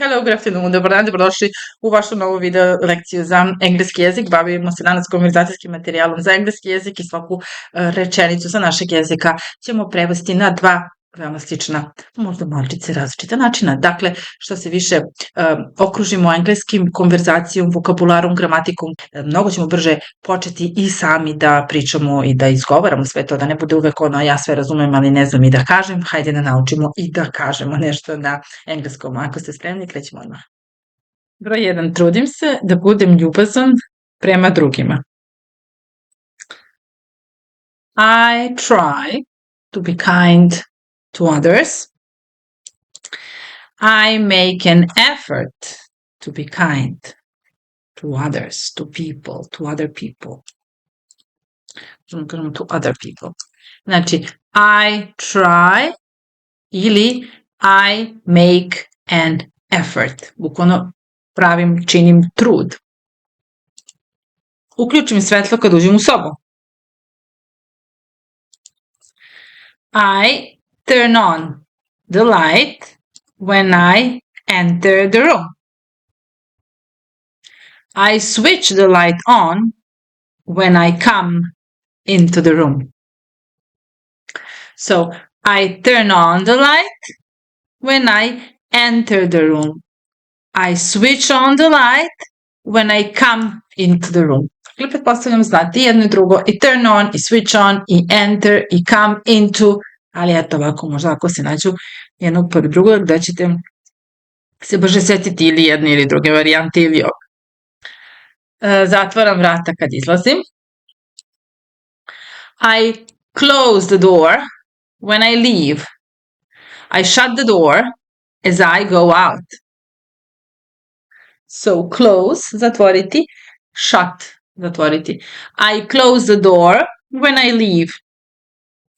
Hello, good afternoon, dobar dan, dobrodošli u vašu novu video lekciju za engleski jezik. Bavimo se danas konverzacijskim materijalom za engleski jezik i svaku rečenicu sa našeg jezika ćemo prevesti na dva veoma slična, možda malčice različita načina. Dakle, što se više okružimo engleskim konverzacijom, vokabularom, gramatikom, mnogo ćemo brže početi i sami da pričamo i da izgovaramo sve to, da ne bude uvek ono ja sve razumem, ali ne znam i da kažem. Hajde da naučimo i da kažemo nešto na engleskom. Ako ste spremni, krećemo odmah. Broj 1. Trudim se da budem ljubazan prema drugima. I try to be kind to others. I make an effort to be kind to others, to people, to other people. To other people. Znači, I try ili I make an effort. Bukvalno činim trud. Uključim svetlo kad uđem u sobu. I turn on the light when I enter the room. I switch the light on when I come into the room. So, I turn on the light when I enter the room. I switch on the light when I come into the room. Dakle, pretpostavljam znate jedno i drugo. I turn on, i switch on, i enter, i come into. Ali eto ovako, možda ako se nađu jednog pored drugog, da ćete se brže setiti ili jedne ili druge varijante ili ovo. Zatvaram vrata kad izlazim. I close the door when I leave. I shut the door as I go out. So, close, zatvoriti, shut, zatvoriti. I close the door when I leave.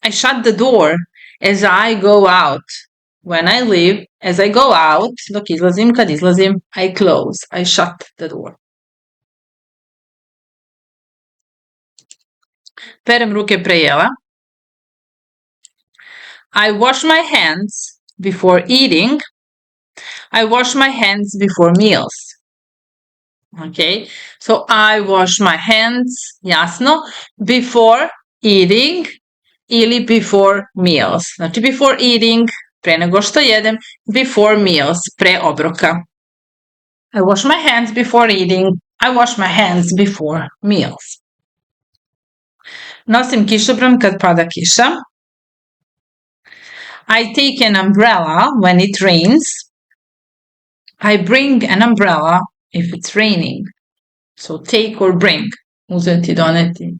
I shut the door as I go out. When I leave, as I go out, dok izlazim, kad izlazim, I close, I shut the door. Perem ruke pre jela. I wash my hands before eating. I wash my hands before meals. Okay, so I wash my hands, jasno, before eating ili before meals. Znači, before eating, pre nego što jedem, before meals, pre obroka. I wash my hands before eating. I wash my hands before meals. Nosim kišobran kad pada kiša. I take an umbrella when it rains. I bring an umbrella if it's raining. So take or bring. Uzeti, doneti.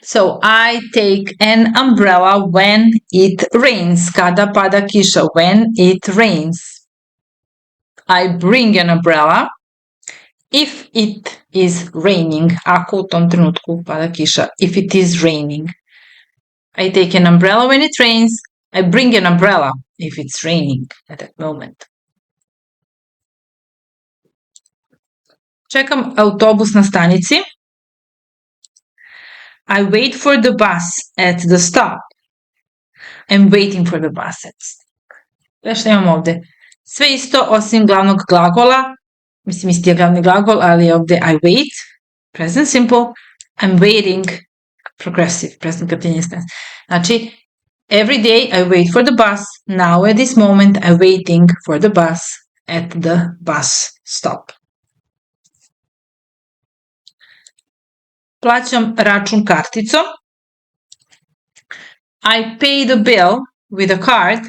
So I take an umbrella when it rains. Kada pada kiša. When it rains. I bring an umbrella if it is raining. Ako u tom trenutku pada kiša. If it is raining. I take an umbrella when it rains. I bring an umbrella if it's raining at that moment. Čekam autobus na stanici. I wait for the bus at the stop. I'm waiting for the bus at the stop. Šta imam ovde? Sve isto osim glavnog glagola. Mislim, isti je glavni glagol, ali je ovde I wait. Present simple. I'm waiting. Progressive. Present continuous tense. Znači, every day I wait for the bus. Now at this moment I'm waiting for the bus at the bus stop. Plaćam račun karticom. I pay the bill with a card.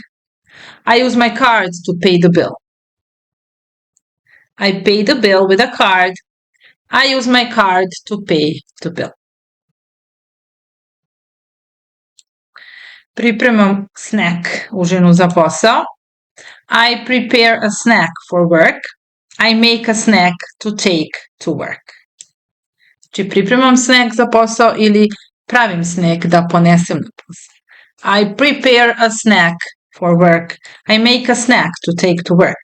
I use my card to pay the bill. I pay the bill with a card. I use my card to pay the bill. Pripremam snack, užinu za posao. I prepare a snack for work. I make a snack to take to work. Znači, pripremam snack za posao ili pravim snack da ponesem na posao. I prepare a snack for work. I make a snack to take to work.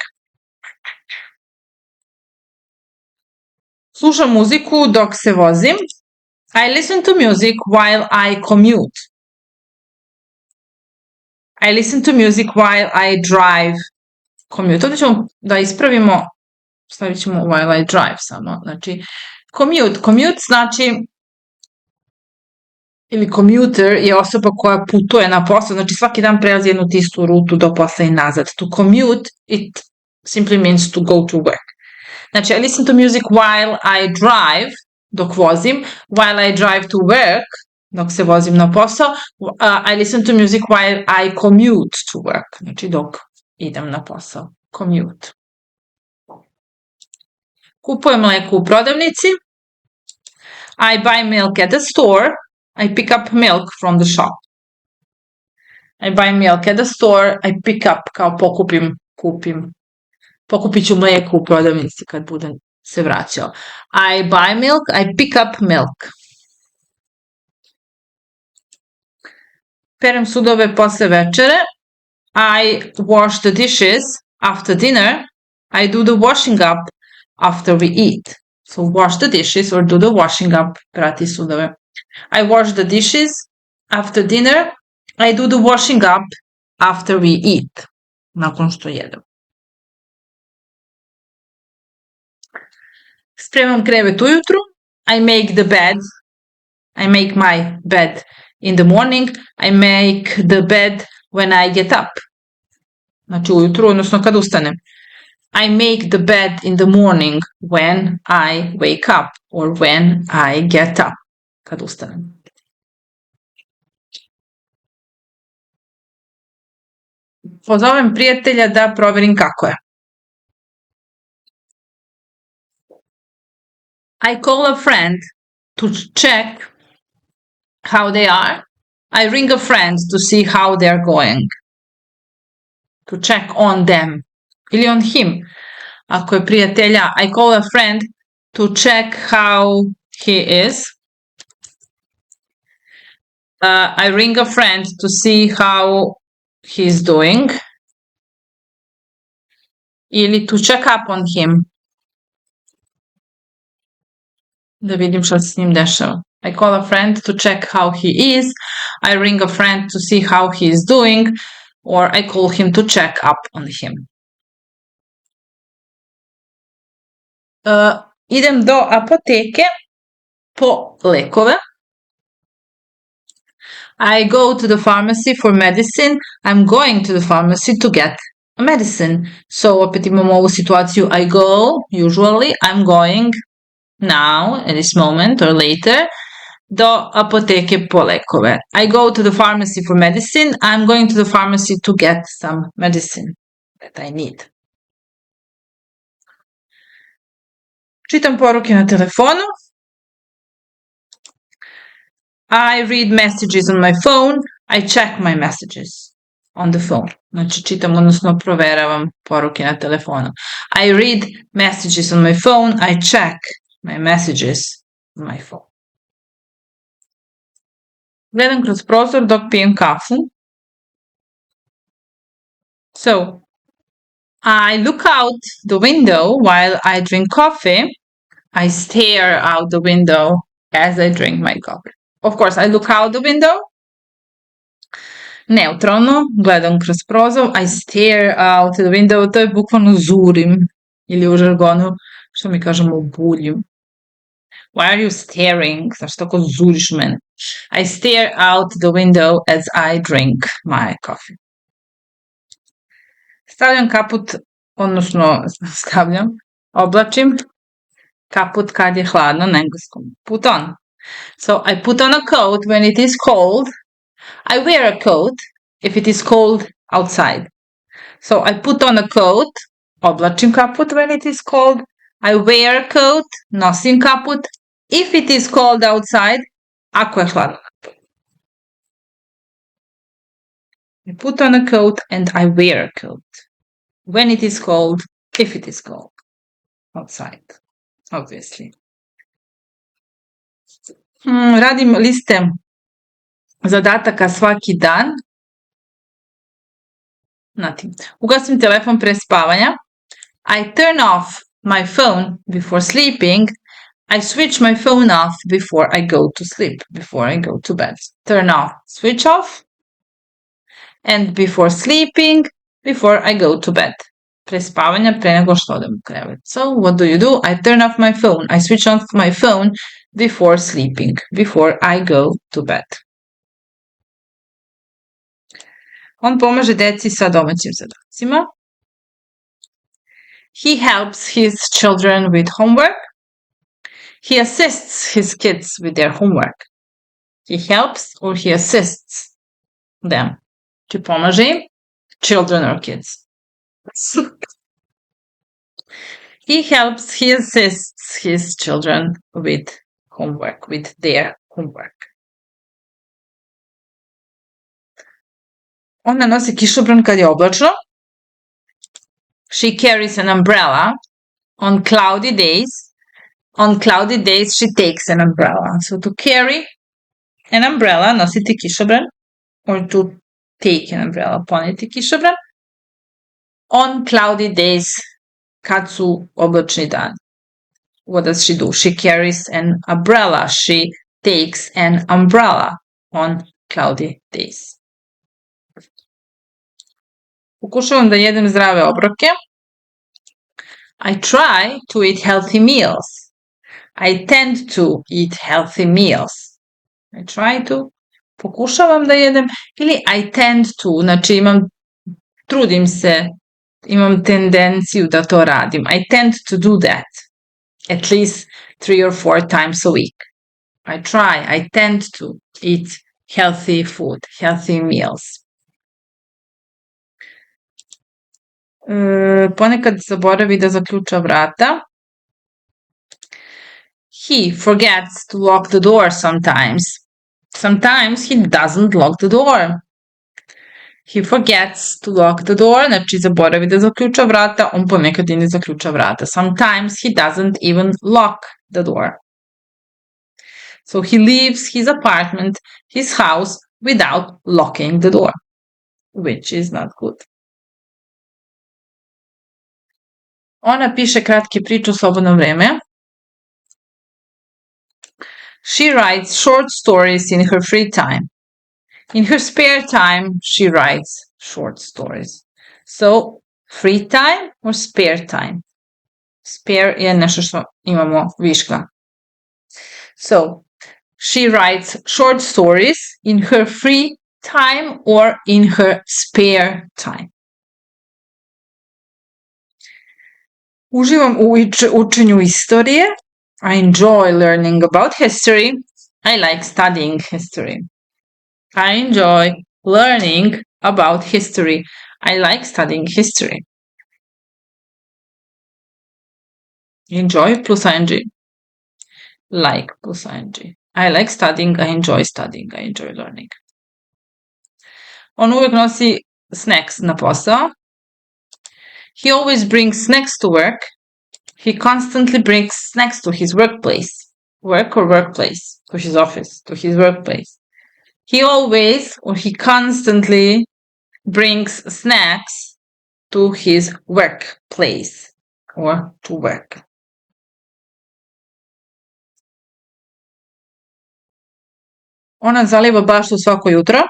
Slušam muziku dok se vozim. I listen to music while I commute. I listen to music while I drive commute. Ovdje ćemo da ispravimo, stavit ćemo while I drive samo. Znači, commute znači, ili commuter je osoba koja putuje na posao, znači svaki dan prelazi jednu istu rutu do posla i nazad. To commute, it simply means to go to work. Znači, I listen to music while I drive, dok vozim, while I drive to work, dok se vozim na posao, I listen to music while I commute to work, znači dok idem na posao, commute. Kupujem mleko u prodavnici, I buy milk at the store, I pick up milk from the shop. I buy milk at the store, I pick up, kao kupim. Pokupit ću mleko u prodavnici kad budem se vraćao. I buy milk, I pick up milk. Perem sudove posle večere, I wash the dishes after dinner, I do the washing up after we eat. So wash the dishes or do the washing up, prati sudove. I wash the dishes after dinner, I do the washing up after we eat. Nakon što jedem. Spremam krevet ujutru, I make the bed, I make my bed in the morning, I make the bed when I get up. Znači ujutru, odnosno kad ustanem. I make the bed in the morning when I wake up or when I get up. Kad ustanem. Pozovem prijatelja da proverim kako je. I call a friend to check how they are. I ring a friend to see how they're going. To check on them. Ili on him. Ako je prijatelja, I call a friend to check how he is. I ring a friend to see how he's doing. Ili to check up on him. Da vidim šta se s njim dešava. I call a friend to check how he is. I ring a friend to see how he is doing. Or I call him to check up on him. Idem do apoteke po lekove. I go to the pharmacy for medicine. I'm going to the pharmacy to get a medicine. So opet imamo ovu situaciju I go, usually, I'm going now, at this moment or later, do apoteke po lekove. I go to the pharmacy for medicine. I'm going to the pharmacy to get some medicine that I need. Čitam poruke na telefonu. I read messages on my phone. I check my messages on the phone. Znači čitam, odnosno proveravam poruke na telefonu. I read messages on my phone. I check my messages on my phone. Gledam kroz prozor dok pijem kafu. So, I look out the window while I drink coffee. I stare out the window as I drink my coffee. Of course, I look out the window. Neutralno, gledam kroz prozor. I stare out the window. To je bukvalno zurim. Ili u žargonu, što mi kažemo, buljim. Why are you staring? Zašto tako zuriš mene? I stare out the window as I drink my coffee. Stavljam kaput, odnosno oblačim kaput kad je hladno na engleskom. Put on. So I put on a coat when it is cold. I wear a coat if it is cold outside. So I put on a coat, oblačim kaput when it is cold. I wear a coat, nosim kaput if it is cold outside, ako je hladno. I put on a coat and I wear a coat when it is cold, if it is cold outside, obviously. Radim liste zadataka svaki dan. Ugasim telefon pre spavanja. I turn off my phone before sleeping. I switch my phone off before I go to sleep, before I go to bed. Turn off, switch off. And before sleeping, before I go to bed. pre spavanja, pre nego što odem u krevet. So, what do? I turn off my phone. I switch off my phone before sleeping, before I go to bed. On pomaže deci sa domaćim zadacima. He helps his children with homework. He assists his kids with their homework. He helps or he assists them. Či pomaže im, children or kids. He helps, he assists his children with homework, with their homework. Ona nosi kišobran kad je oblačno. She carries an umbrella on cloudy days. On cloudy days she takes an umbrella. So to carry an umbrella, nositi kišobran, or to take an umbrella, poneti kišobran. On cloudy days, kad su oblačni dani. What does she do? She carries an umbrella. She takes an umbrella on cloudy days. Pokušavam da jedem zdrave obroke. I try to eat healthy meals. I tend to eat healthy meals. I try to, pokušavam da jedem, ili I tend to, znači trudim se, imam tendenciju da to radim. I tend to do that at least 3 or 4 times a week. I tend to eat healthy food, healthy meals. Ponekad zaboravi da zaključa vrata. He forgets to lock the door sometimes. Sometimes he doesn't lock the door. He forgets to lock the door, znači zaboravi da zaključa vrata, on ponekad i ne zaključa vrata. Sometimes he doesn't even lock the door. So he leaves his apartment, his house, without locking the door, which is not good. Ona piše kratke priče u slobodno vreme. She writes short stories in her free time. In her spare time, she writes short stories. So, free time or spare time? Spare je nešto što imamo viška. So, she writes short stories in her free time or in her spare time. Uživam u učenju istorije. I enjoy learning about history. I like studying history. I enjoy learning about history. I like studying history. Enjoy plus ing. Like plus ing. I like studying. I enjoy studying. I enjoy learning. On uvek nosi snacks na posao. He always brings snacks to work. He constantly brings snacks to his workplace. Work or workplace? To his office, to his workplace. He always or he constantly brings snacks to his workplace or to work. Ona zaliva baštu svako jutro.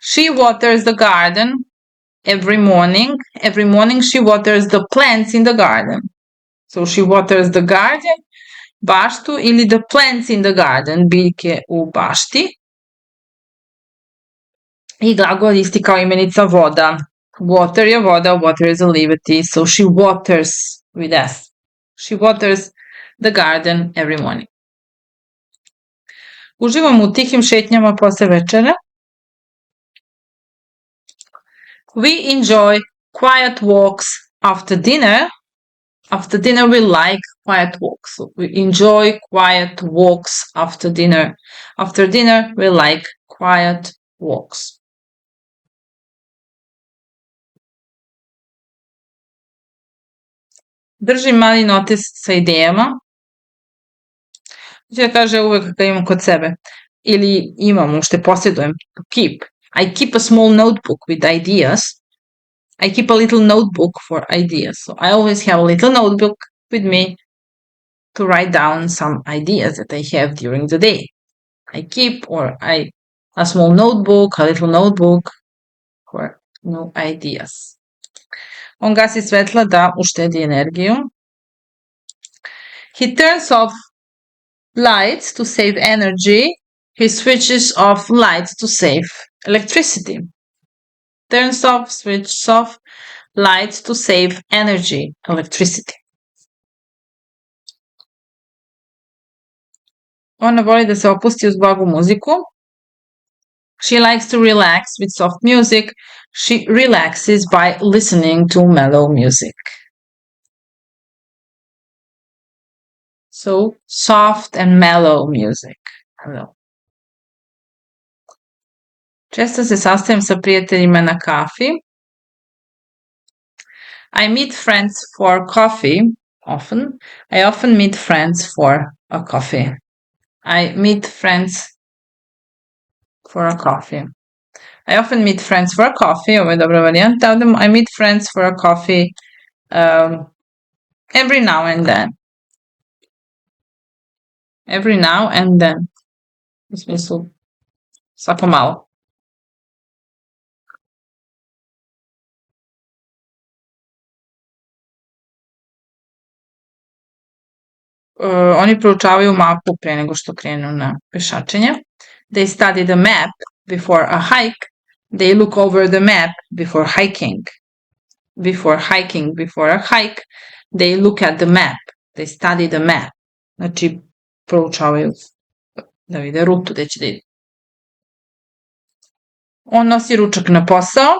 She waters the garden every morning. Every morning she waters the plants in the garden. So she waters the garden, baštu ili the plants in the garden, biljke u bašti. I glagol isti kao imenica voda. Water je voda, water is a liveti, so she waters with S. She waters the garden every morning. Uživam u tihim šetnjama posle večere. We enjoy quiet walks after dinner. After dinner we like quiet walks. So we enjoy quiet walks after dinner. After dinner we like quiet walks. Držim mali notis sa idejama. Ja kaže uvek ga imam kod sebe. Ili imam, ušte posjedujem. Keep. I keep a small notebook with ideas. I keep a little notebook for ideas. So I always have a little notebook with me to write down some ideas that I have during the day. I keep a small notebook, a little notebook for new ideas. On gasi svetla da uštedi energiju. He turns off lights to save energy. He switches off lights to save electricity. Turns off, switches off lights to save energy, electricity. Ona voli da se opusti uz blagu muziku. She likes to relax with soft music. She relaxes by listening to mellow music. So, soft and mellow music. Hello. Često se sastajem sa prijateljima na kafi. I meet friends for coffee often. I often meet friends for a coffee. I meet friends for a coffee. I often meet friends for a coffee. Ovo je dobra varijanta. I meet friends for a coffee every now and then. Every now and then. U smislu, svako malo. Oni proučavaju mapu pre nego što krenu na pešačenje. They study the map before a hike. They look over the map before hiking. Before a hike, they look at the map. They study the map. Znači, proučavaju da vide rutu gde će da ide. On nosi ručak na posao.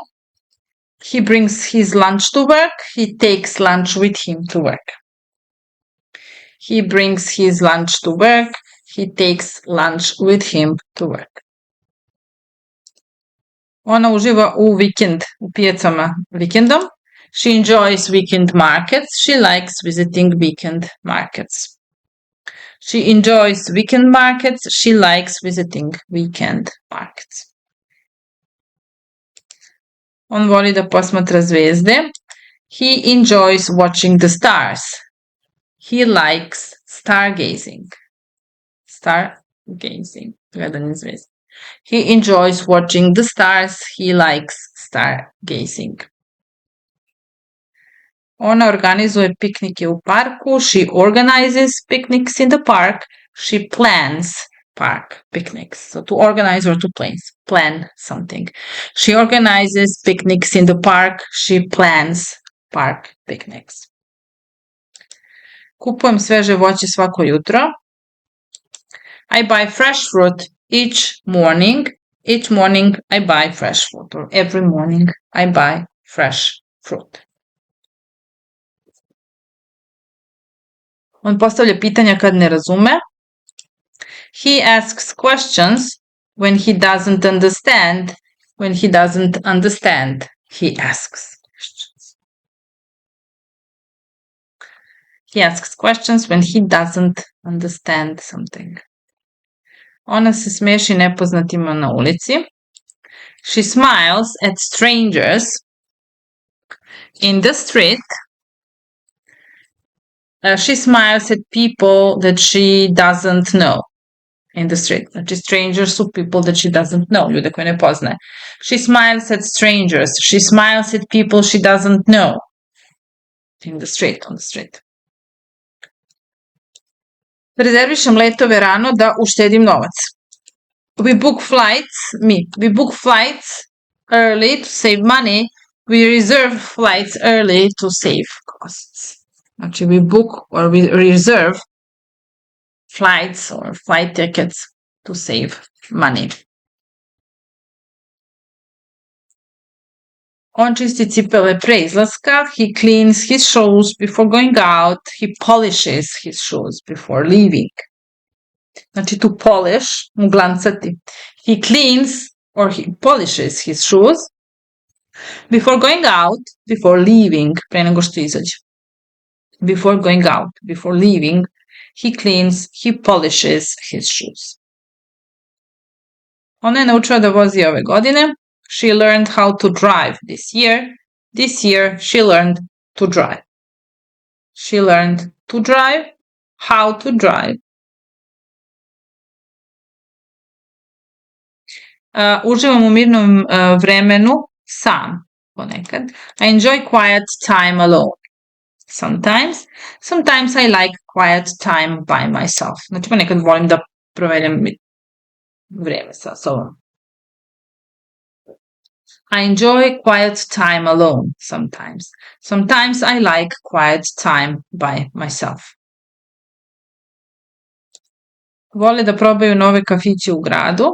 He brings his lunch to work. He takes lunch with him to work. He brings his lunch to work. He takes lunch with him to work. Ona uživa u vikend, u pijacama vikendom. She enjoys weekend markets. She likes visiting weekend markets. She enjoys weekend markets. She likes visiting weekend markets. On voli da posmatra zvezde. He enjoys watching the stars. He likes stargazing. Stargazing. Gledanje zvezde. He enjoys watching the stars. He likes stargazing. Ona organizuje piknike u parku. She organizes picnics in the park. She plans park picnics. So to organize or to plan something. She organizes picnics in the park. She plans park picnics. Kupujem sveže voće svako jutro. I buy fresh fruit each morning. Each morning I buy fresh fruit. Or every morning I buy fresh fruit. On postavlja pitanja kad ne razume. He asks questions when he doesn't understand. When he doesn't understand, he asks questions. He asks questions when he doesn't understand something. Ona se smeši nepoznatima na ulici. She smiles at strangers in the street. She smiles at people that she doesn't know in the street. Znači, strangers su people that she doesn't know, ljude koje ne poznaje. She smiles at strangers. She smiles at people she doesn't know in the street, on the street. Rezervišem letove rano da uštedim novac. We book flights early to save money. We reserve flights early to save costs. Znači, we book or we reserve flights or flight tickets to save money. On čisti cipele pre izlaska. He cleans his shoes before going out. He polishes his shoes before leaving. Znači, to polish, glancati. He cleans or he polishes his shoes before going out, before leaving, pre nego što izađe. Before going out, before leaving, he cleans, he polishes his shoes. Ona je naučila da vozi ove godine. She learned how to drive this year. This year she learned to drive. She learned to drive, how to drive. Uživam u mirnom vremenu sam. ponekad. I enjoy quiet time alone. Sometimes I like quiet time by myself. Znači, ponekad volim da provedem vreme sa sobom. I enjoy quiet time alone sometimes. Sometimes I like quiet time by myself. Vole da probaju nove kafiće u gradu.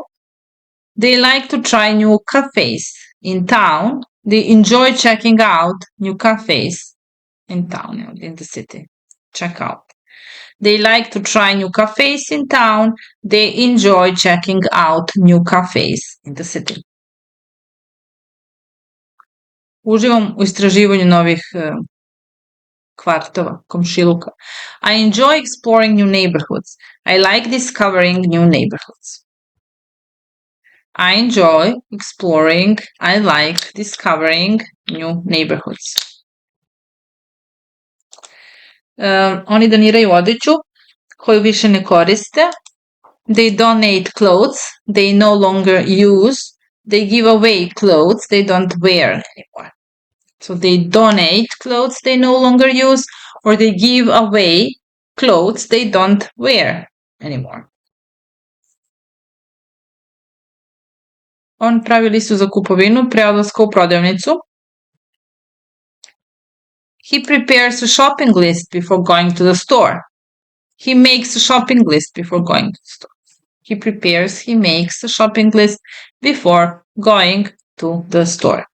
They like to try new cafes in town. They enjoy checking out new cafes in town, in the city. Check out. They like to try new cafes in town. They enjoy checking out new cafes in the city. Uživam u istraživanju novih kvartova, komšiluka. I enjoy exploring new neighborhoods. I like discovering new neighborhoods. I enjoy exploring. I like discovering new neighborhoods. Oni doniraju odeću koju više ne koriste. They donate clothes they no longer use. They give away clothes they don't wear anymore. So they donate clothes they no longer use, or they give away clothes they don't wear anymore. On pravi listu za kupovinu pre odlaska u prodavnicu. He prepares a shopping list before going to the store. He makes a shopping list before going to the store. He makes a shopping list before going to the store.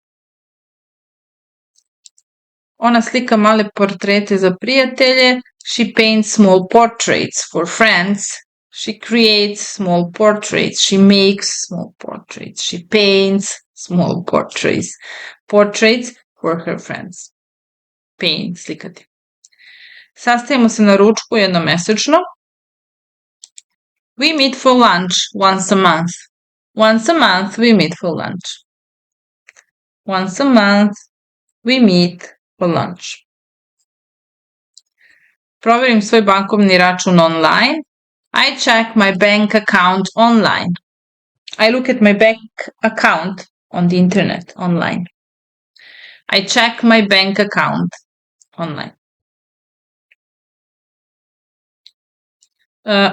Ona slika male portrete za prijatelje. She paints small portraits for friends. She creates small portraits. She makes small portraits. She paints small portraits. Portraits for her friends. Paint, slikati. Sastajemo se na ručku jednom mesečno. We meet for lunch once a month. Once a month we meet for lunch. Once a month we meet for lunch. Proverim svoj bankovni račun online. I check my bank account online. I look at my bank account on the internet online. I check my bank account online.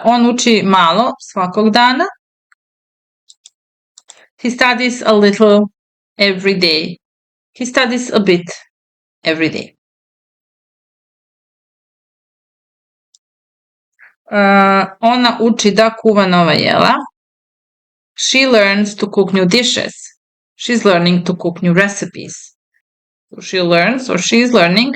On uči malo svakog dana. He studies a little every day. He studies a bit every day. Ona uči da kuva nova jela. She learns to cook new dishes. She's learning to cook new recipes. So she learns or she's learning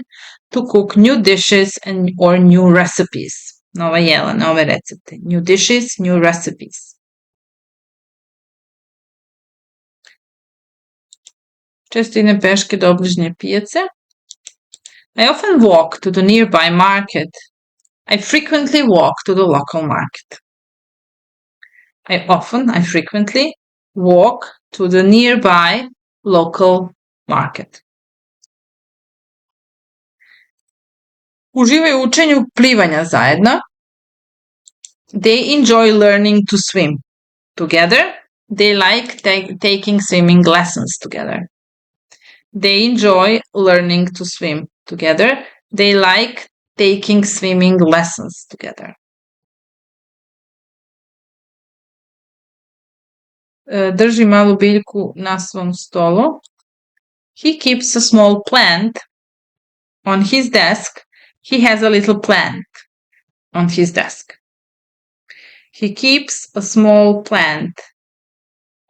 to cook new dishes or new recipes. Nova jela, nove recepte. New dishes, new recipes. Često idem peške do obližnje pijace. I often walk to the nearby market. I frequently walk to the local market. I frequently walk to the nearby local market. Uživaju u učenju plivanja zajedno. They enjoy learning to swim together. They like taking swimming lessons together. They enjoy learning to swim together. They like taking swimming lessons together. Drži malu biljku na svom stolu. He keeps a small plant on his desk. He has a little plant on his desk. He keeps a small plant,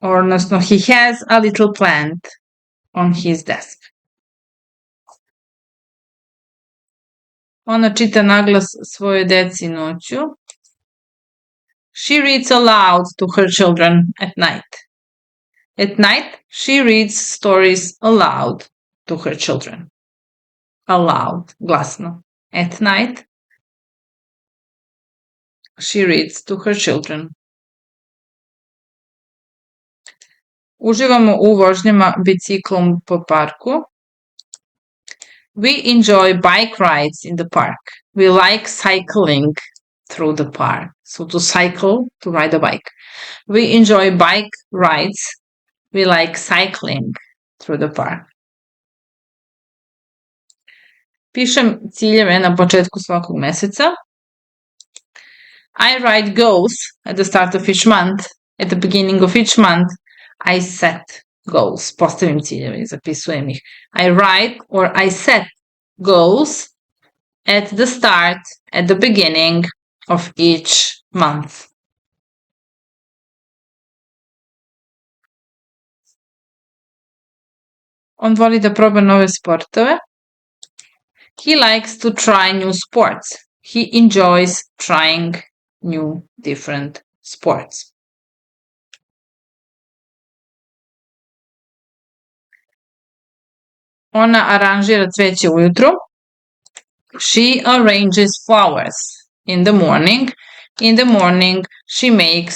odnosno he has a little plant on his desk. Ona čita naglas svojoj deci noću. She reads aloud to her children at night. At night, she reads stories aloud to her children. Aloud, glasno. At night, she reads to her children. Uživamo u vožnjama biciklom po parku. We enjoy bike rides in the park. We like cycling through the park. So to cycle, to ride a bike. We enjoy bike rides. We like cycling through the park. Pišem ciljeve na početku svakog meseca. I write goals at the start of each month. At the beginning of each month, I set goals. Postavim ciljeve i zapisujem ih. I write or I set goals at the start, at the beginning of each month. On voli da proba nove sportove. He likes to try new sports. He enjoys trying new different sports. Ona aranžira cveće ujutru. She arranges flowers in the morning. In the morning, she makes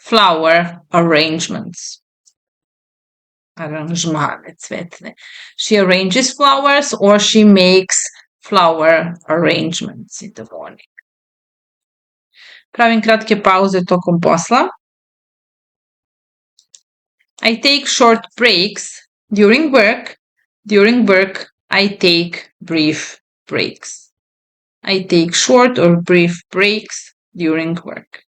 flower arrangements. Aranžmane cvetne. She arranges flowers or she makes flower arrangements in the morning. Pravim kratke pauze tokom posla. I take short breaks during work. During work, I take brief breaks. I take short or brief breaks during work.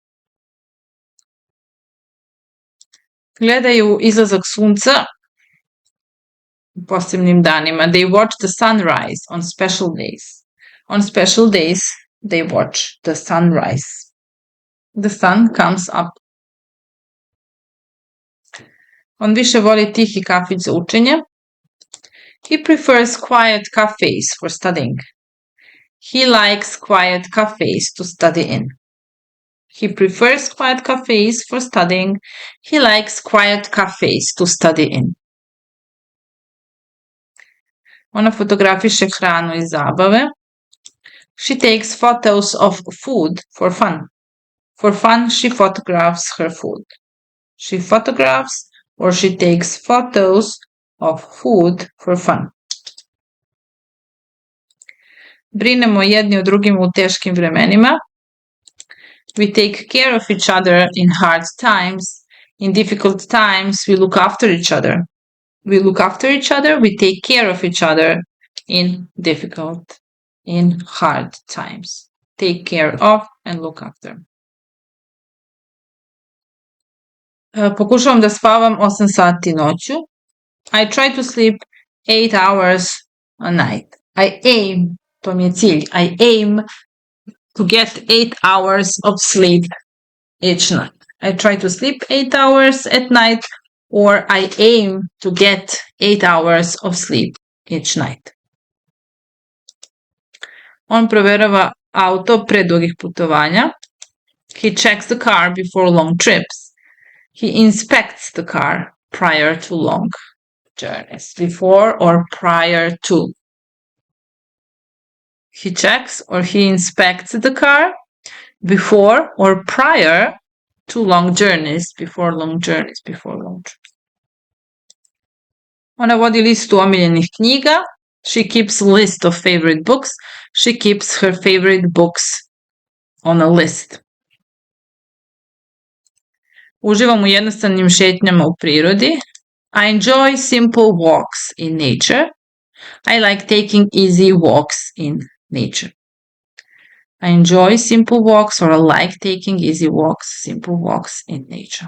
Gledaju izlazak sunca u posebnim danima. They watch the sunrise on special days. On special days, they watch the sunrise. The sun comes up. On više voli tihi kafić za učenje. He prefers quiet cafes for studying. He likes quiet cafes to study in. He prefers quiet cafes for studying. He likes quiet cafes to study in. Ona fotografiše hranu i zabave. She takes photos of food for fun. For fun, she photographs her food. She photographs or she takes photos of food for fun. Brinemo jedni o drugima u teškim vremenima. We take care of each other in hard times. In difficult times, we look after each other. We look after each other. We take care of each other in difficult, in hard times. Take care of and look after. Pokušavam da spavam 8 sati noću. I try to sleep 8 hours a night. I aim, to mi je cilj, I aim to get 8 hours of sleep each night. I try to sleep 8 hours at night or I aim to get 8 hours of sleep each night. On proverava auto pre dugih putovanja. He checks the car before long trips. He inspects the car prior to long journeys. Before or prior to. He checks or he inspects the car before or prior to long journeys. Before long journeys. Before long trips. Ona vodi listu omiljenih knjiga. She keeps a list of favorite books. She keeps her favorite books on a list. Uživam u jednostavnim šetnjama u prirodi. I enjoy simple walks in nature. I like taking easy walks in nature. I enjoy simple walks or I like taking easy walks, simple walks in nature.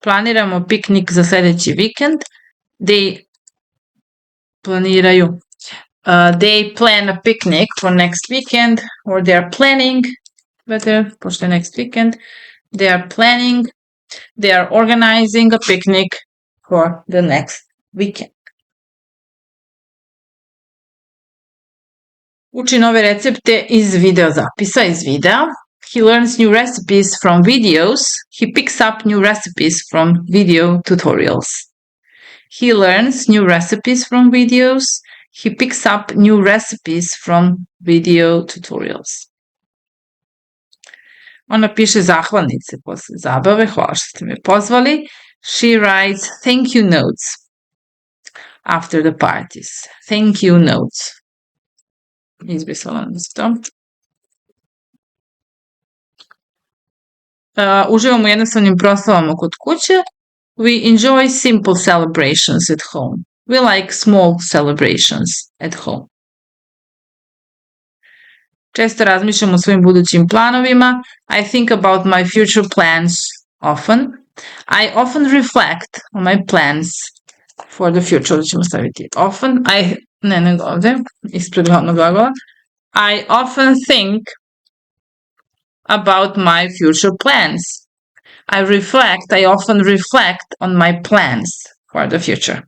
Planiramo piknik za sljedeći vikend. They plan a picnic for next weekend or they are planning, better, pošto je next weekend, they are organizing a picnic for the next weekend. Uči nove recepte iz video zapisa, iz videa. He learns new recipes from videos. He picks up new recipes from video tutorials. He learns new recipes from videos. He picks up new recipes from video tutorials. Ona piše zahvalnice posle zabave. Hvala što ste me pozvali. She writes thank you notes after the parties. Thank you notes. Izbrisala sam to. Uživamo u jednostavnim proslavama kod kuće. We enjoy simple celebrations at home. We like small celebrations at home. Često razmišljam o svojim budućim planovima. I think about my future plans often. I often reflect on my plans for the future. Ovdje ćemo staviti often. Ne ovdje, ispred glavnog glagola. I often think about my future plans. I often reflect on my plans for the future.